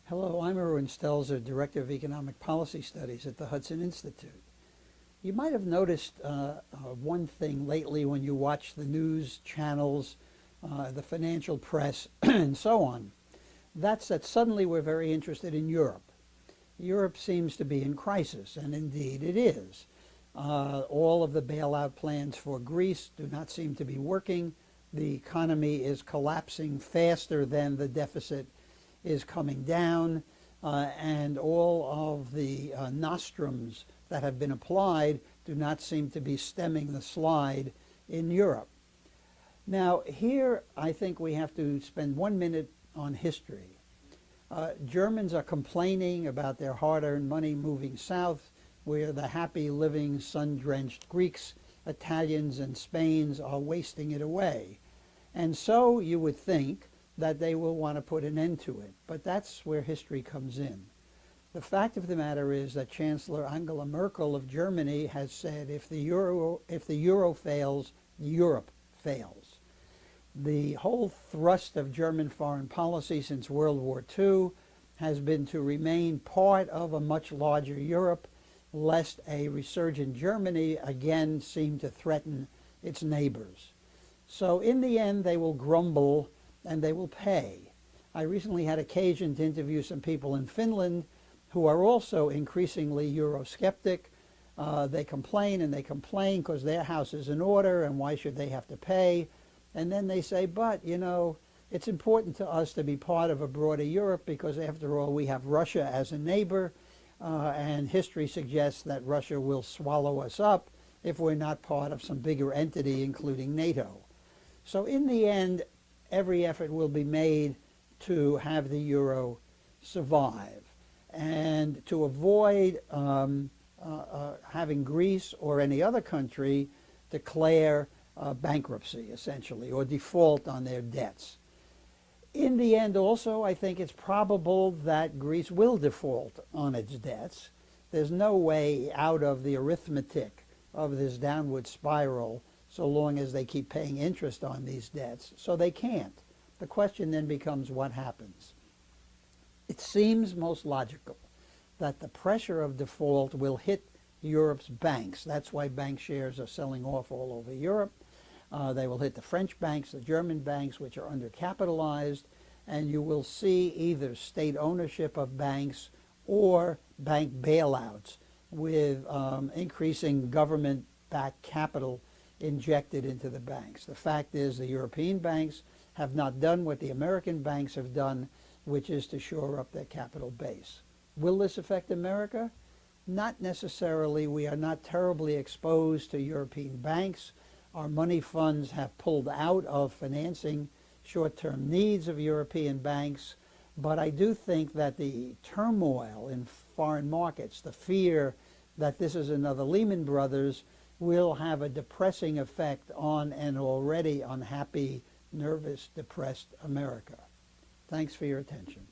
Hello, I'm Irwin Stelzer, Director of Economic Policy Studies at the Hudson Institute. You might have noticed one thing lately when you watch the news channels, the financial press, and so on. That's that suddenly we're very interested in Europe. Europe seems to be in crisis, and indeed it is. All of the bailout plans for Greece do not seem to be working. The economy is collapsing faster than the deficit is coming down, and all of the nostrums that have been applied do not seem to be stemming the slide in Europe. Now, here I think we have to spend 1 minute on history. Germans are complaining about their hard-earned money moving south, where the happy living sun-drenched Greeks, Italians, and Spains are wasting it away. And so you would think that they will want to put an end to it. But that's where history comes in. The fact of the matter is that Chancellor Angela Merkel of Germany has said if the euro fails, Europe fails. The whole thrust of German foreign policy since World War II has been to remain part of a much larger Europe, lest a resurgent Germany again seem to threaten its neighbors. So in the end, they will grumble and they will pay. I recently had occasion to interview some people in Finland who are also increasingly Eurosceptic. They complain and they complain because their house is in order and why should they have to pay? And then they say, but, you know, it's important to us to be part of a broader Europe because after all we have Russia as a neighbor and history suggests that Russia will swallow us up if we're not part of some bigger entity including NATO. So in the end, every effort will be made to have the euro survive and to avoid having Greece or any other country declare bankruptcy, essentially, or default on their debts. In the end, also, I think it's probable that Greece will default on its debts. There's no way out of the arithmetic of this downward spiral so long as they keep paying interest on these debts, so they can't. The question then becomes what happens. It seems most logical that the pressure of default will hit Europe's banks. That's why bank shares are selling off all over Europe. They will hit the French banks, the German banks, which are undercapitalized, and you will see either state ownership of banks or bank bailouts with increasing government-backed capital injected into the banks. The fact is the European banks have not done what the American banks have done, which is to shore up their capital base. Will this affect America? Not necessarily. We are not terribly exposed to European banks. Our money funds have pulled out of financing short-term needs of European banks, but I do think that the turmoil in foreign markets, the fear that this is another Lehman Brothers, will have a depressing effect on an already unhappy, nervous, depressed America. Thanks for your attention.